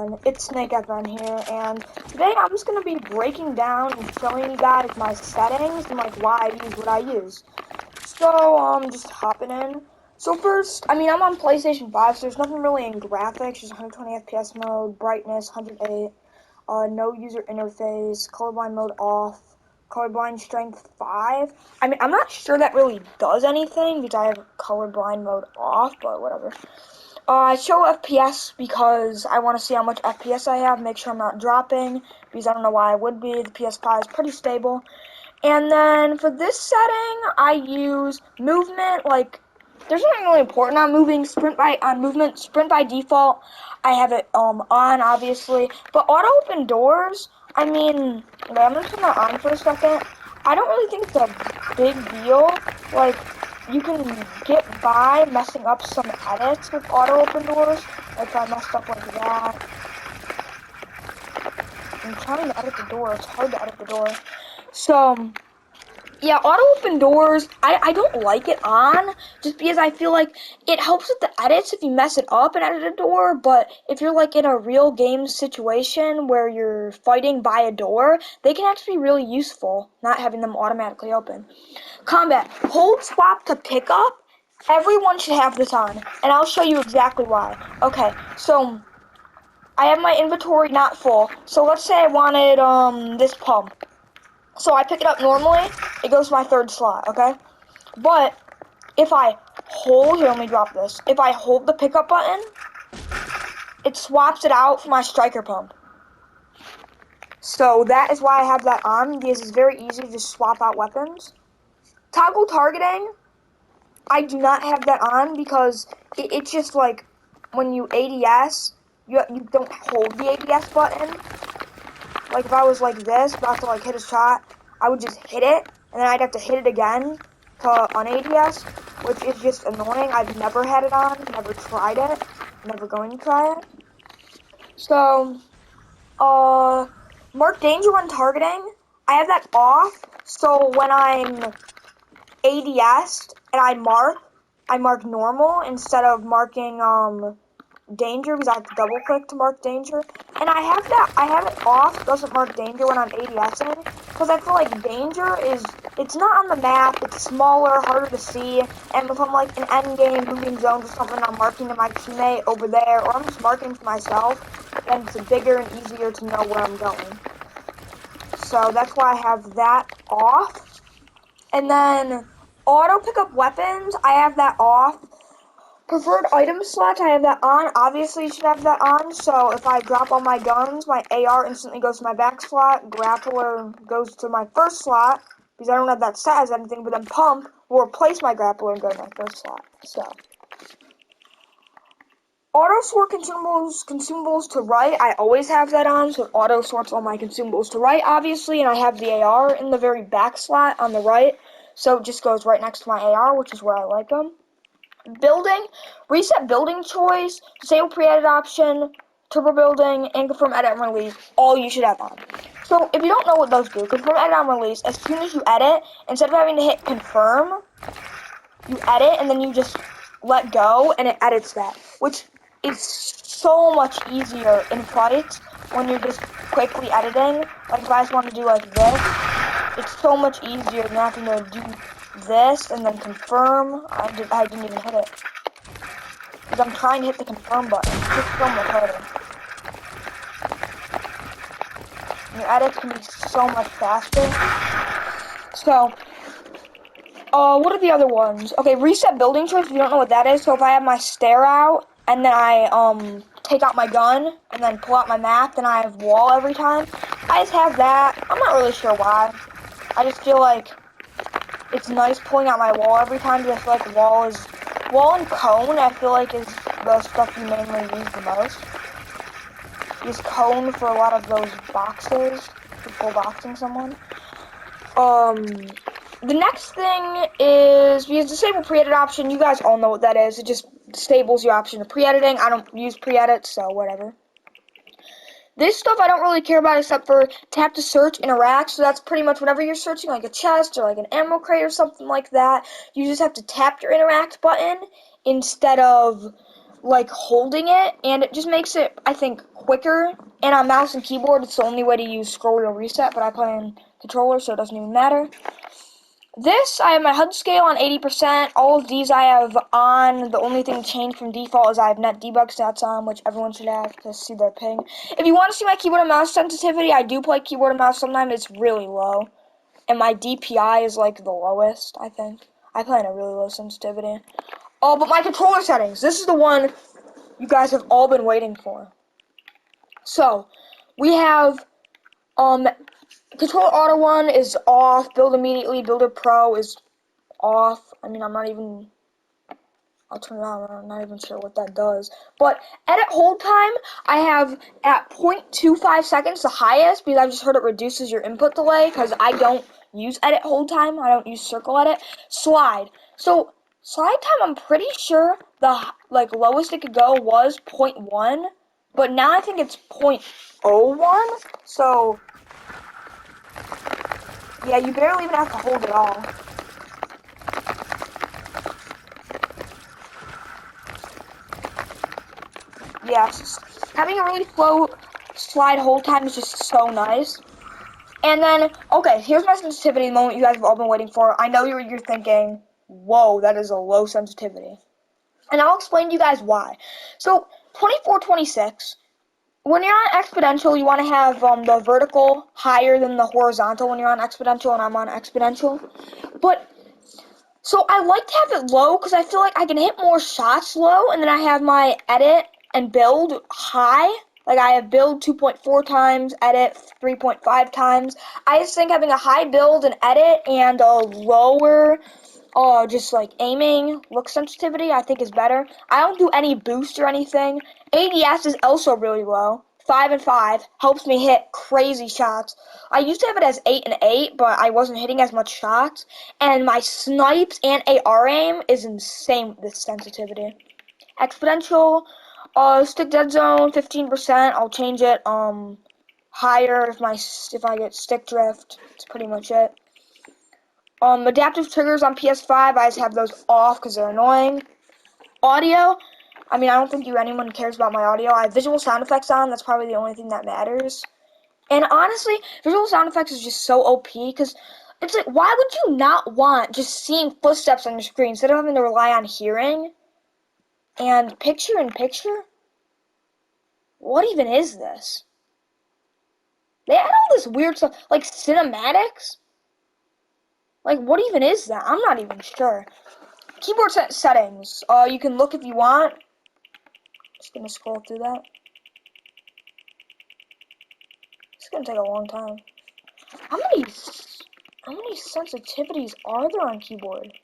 everyone, it's Snake FN here, and today I'm just going to be breaking down and showing you guys my settings and like why I use what I use. So, just hopping in. So first, I'm on PlayStation 5, so there's nothing really in graphics, just 120 FPS mode, brightness 108, no user interface, colorblind mode off, colorblind strength 5. I'm not sure that really does anything because I have colorblind mode off, but whatever. I show FPS because I want to see how much FPS I have, make sure I'm not dropping, because I don't know why I would be. The PS5 is pretty stable. And then for this setting, I use movement, like, there's nothing really important on movement, sprint by default. I have it on, obviously. But auto open doors, I'm going to turn that on for a second. I don't really think it's a big deal. Like, you can get by messing up some edits with auto open doors. Like if I messed up like that. I'm trying to edit the door. It's hard to edit the door. So, yeah, auto open doors, I don't like it on, just because I feel like it helps with the edits if you mess it up and edit a door, but if you're like in a real game situation where you're fighting by a door, they can actually be really useful, not having them automatically open. Combat, hold swap to pick up. Everyone should have this on, and I'll show you exactly why. Okay, so I have my inventory not full, so let's say I wanted this pump. So I pick it up normally, it goes to my third slot, okay? But if I hold, here, let me drop this. If I hold the pickup button, it swaps it out for my striker pump. So that is why I have that on, because it's very easy to just swap out weapons. Toggle targeting, I do not have that on because it's just like when you ADS, you don't hold the ADS button. Like if I was like this, about to like hit a shot, I would just hit it, and then I'd have to hit it again to un-ADS, which is just annoying. I've never had it on, never tried it, never going to try it. So, mark danger when targeting, I have that off, so when I'm ADS'd and I mark normal instead of marking, danger, because I have to double click to mark danger, and I have it off, doesn't mark danger when I'm ADSing, because I feel like danger it's not on the map, it's smaller, harder to see, and if I'm like in end game, moving zones or something, I'm marking to my teammate over there, or I'm just marking to myself, then it's bigger and easier to know where I'm going. So that's why I have that off. And then auto pick up weapons, I have that off. Preferred item slots, I have that on. Obviously, you should have that on. So if I drop all my guns, my AR instantly goes to my back slot. Grappler goes to my first slot, because I don't have that set as anything. But then pump will replace my grappler and go to my first slot. So auto sort consumables to right. I always have that on, so it auto sorts all my consumables to right, obviously. And I have the AR in the very back slot on the right, so it just goes right next to my AR, which is where I like them. Building, reset building choice, disable pre-edit option, turbo building, and confirm edit and release, all you should have on. So if you don't know what those do, confirm edit and release, as soon as you edit, instead of having to hit confirm, you edit and then you just let go and it edits that, which is so much easier in fights when you're just quickly editing. Like if I just want to do like this, it's so much easier than having to do this and then confirm. I didn't even hit it because I'm trying to hit the confirm button. It's just so much harder. Your edits can be so much faster. So, what are the other ones? Okay, reset building choice. If you don't know what that is, so if I have my stare out and then I take out my gun and then pull out my map, then I have wall every time. I just have that. I'm not really sure why. I just feel like it's nice pulling out my wall every time, because I feel like wall and cone, I feel like is the stuff you mainly use the most. Use cone for a lot of those boxes, for full boxing someone. The next thing is, because disable pre-edit option, you guys all know what that is. It just disables your option of pre-editing. I don't use pre-edit, so whatever. This stuff I don't really care about except for tap to search, interact, so that's pretty much whenever you're searching like a chest or like an ammo crate or something like that, you just have to tap your interact button instead of like holding it, and it just makes it, I think, quicker. And on mouse and keyboard, it's the only way to use scroll wheel reset, but I play on controller, so it doesn't even matter. This, I have my HUD scale on 80%. All of these I have on. The only thing changed from default is I have net debug stats on, which everyone should have to see their ping. If you want to see my keyboard and mouse sensitivity, I do play keyboard and mouse sometimes. It's really low. And my DPI is like the lowest, I think. I play in a really low sensitivity. Oh, but my controller settings. This is the one you guys have all been waiting for. So, we have, Controller Auto 1 is off, Build Immediately, Builder Pro is off. I mean, I'll turn it on, I'm not even sure what that does. But edit hold time, I have at 0.25 seconds, the highest, because I've just heard it reduces your input delay, because I don't use edit hold time, I don't use circle edit. Slide. So, slide time, I'm pretty sure the, lowest it could go was 0.1, but now I think it's 0.01, so yeah, you barely even have to hold it all. Yes, having a really slow slide hold time is just so nice. And then, okay, here's my sensitivity moment you guys have all been waiting for. I know you're thinking, whoa, that is a low sensitivity. And I'll explain to you guys why. So, 2426, when you're on exponential, you want to have the vertical higher than the horizontal when you're on exponential, and I'm on exponential. But, so I like to have it low because I feel like I can hit more shots low, and then I have my edit and build high. Like I have build 2.4 times, edit 3.5 times. I just think having a high build and edit and a lower just like aiming look sensitivity I think is better. I don't do any boost or anything. ADS is also really low. 5 and 5 helps me hit crazy shots. I used to have it as 8 and 8, but I wasn't hitting as much shots. And my snipes and AR aim is insane with this sensitivity. Exponential, stick dead zone 15%. I'll change it higher if I get stick drift. That's pretty much it. Adaptive triggers on PS5, I just have those off because they're annoying. Audio, I mean, I don't think anyone cares about my audio. I have visual sound effects on. That's probably the only thing that matters. And honestly, visual sound effects is just so OP because it's like, why would you not want just seeing footsteps on your screen instead of having to rely on hearing? And picture-in-picture? What even is this? They add all this weird stuff, like cinematics? Like, what even is that? I'm not even sure. Keyboard settings. You can look if you want. Just gonna scroll through that. It's gonna take a long time. How many sensitivities are there on keyboard?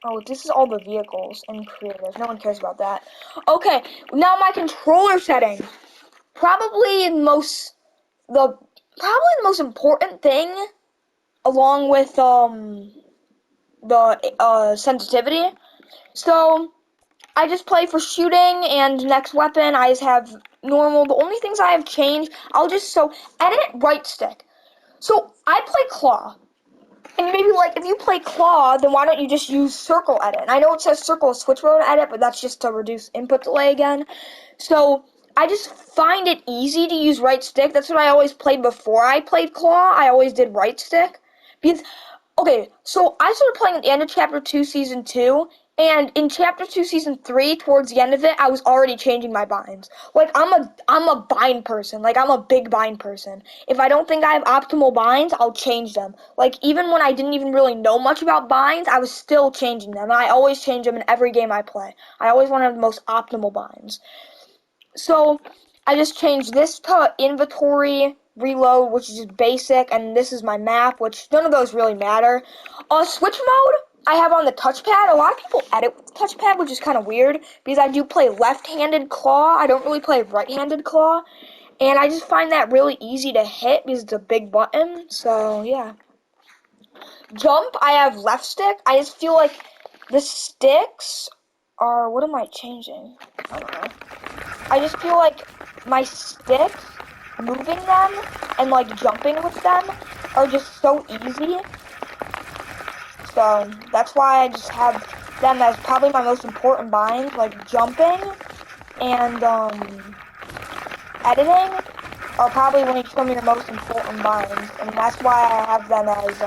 Oh, this is all the vehicles and creative. No one cares about that. Okay, now my controller settings. Probably the most important thing, along with the sensitivity. So I just play for shooting and next weapon. I just have normal. The only things I have changed, edit right stick. So I play claw. And maybe if you play claw, then why don't you just use circle edit? And I know it says circle switch mode edit, but that's just to reduce input delay again. So I just find it easy to use right stick. That's what I always played before I played claw. I always did right stick. Because, okay, so I started playing at the end of Chapter 2, Season 2, and in Chapter 2, Season 3, towards the end of it, I was already changing my binds. I'm a bind person. I'm a big bind person. If I don't think I have optimal binds, I'll change them. Even when I didn't even really know much about binds, I was still changing them. And I always change them in every game I play. I always want to have the most optimal binds. So, I just changed this to inventory reload, which is just basic, and this is my map, which none of those really matter. Switch mode, I have on the touchpad. A lot of people edit with the touchpad, which is kind of weird, because I do play left-handed claw. I don't really play right-handed claw, and I just find that really easy to hit because it's a big button, so yeah. Jump, I have left stick. I just feel like the sticks are, what am I changing? I don't know. I just feel like my sticks, moving them and jumping with them are just so easy. So that's why I just have them as probably my most important binds, like jumping and editing are probably one of some of your most important binds, and that's why I have them as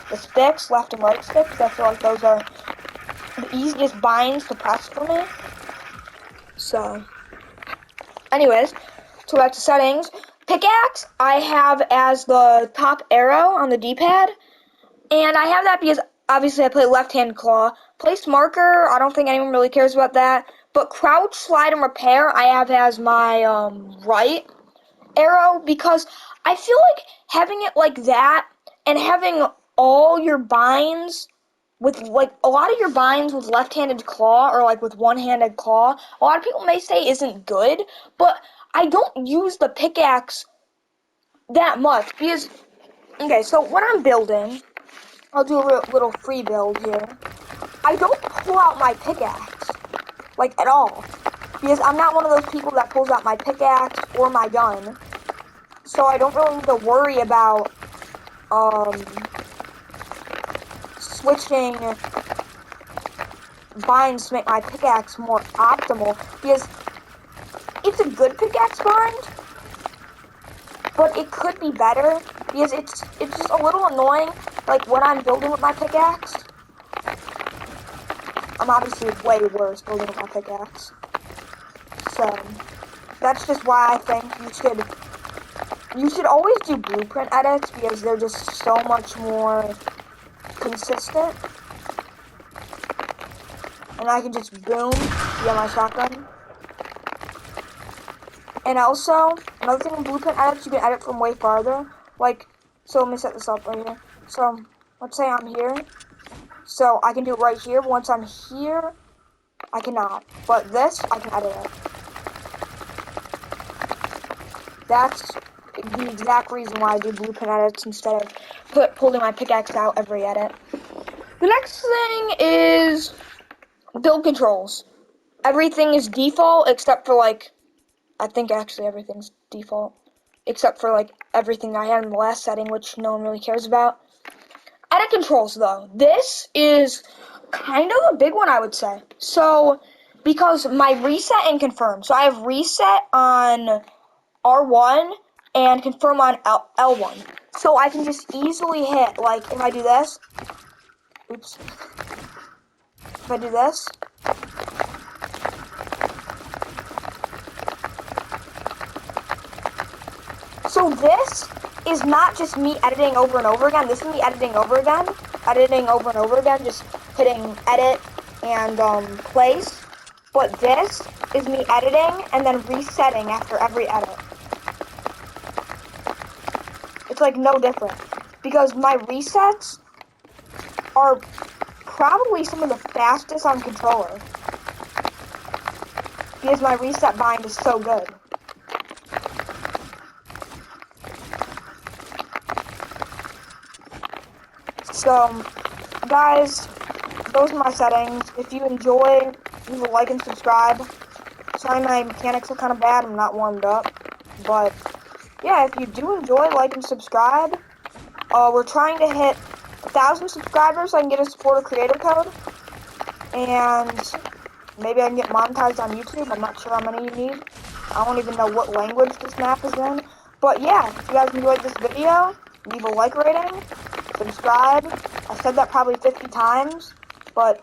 the sticks, left and right sticks. I feel like those are the easiest binds to press for me. So, anyways, so back to settings. Pickaxe, I have as the top arrow on the D-pad, and I have that because obviously I play left-hand claw. Place marker, I don't think anyone really cares about that, but crouch, slide, and repair, I have as my right arrow because I feel like having it like that and having all your binds with like a lot of your binds with left-handed claw or like with one-handed claw, a lot of people may say isn't good, but I don't use the pickaxe that much because, okay, so when I'm building, I'll do a little free build here. I don't pull out my pickaxe, like at all, because I'm not one of those people that pulls out my pickaxe or my gun, so I don't really need to worry about switching binds to make my pickaxe more optimal, because it's a good pickaxe bind, but it could be better, because it's just a little annoying, like when I'm building with my pickaxe. I'm obviously way worse building with my pickaxe, so that's just why I think you should always do blueprint edits, because they're just so much more consistent. And I can just boom, get my shotgun. And also, another thing with blueprint edits, you can edit from way farther. Like, so let me set this up right here. So, let's say I'm here. So, I can do it right here. Once I'm here, I cannot. But this, I can edit it. That's the exact reason why I do blueprint edits instead of pulling my pickaxe out every edit. The next thing is build controls. Everything is default except for like, I think actually everything's default except for like everything I had in the last setting, which no one really cares about. Edit controls though, this is kind of a big one, I would say. So because my reset and confirm, so I have reset on R1 and confirm on L1, so I can just easily hit, like if I do this, oops, if I do this, so this is not just me editing over and over again. This is me editing over and over again, just hitting edit and place. But this is me editing and then resetting after every edit. It's like no different, because my resets are probably some of the fastest on controller, because my reset bind is so good. So, guys, those are my settings. If you enjoy, leave a like and subscribe. Sorry my mechanics are kind of bad, I'm not warmed up. But, yeah, if you do enjoy, like and subscribe. We're trying to hit 1,000 subscribers so I can get a supporter creator code. And maybe I can get monetized on YouTube. I'm not sure how many you need. I don't even know what language this map is in. But, yeah, if you guys enjoyed this video, leave a like rating. Subscribe. I said that probably 50 times, but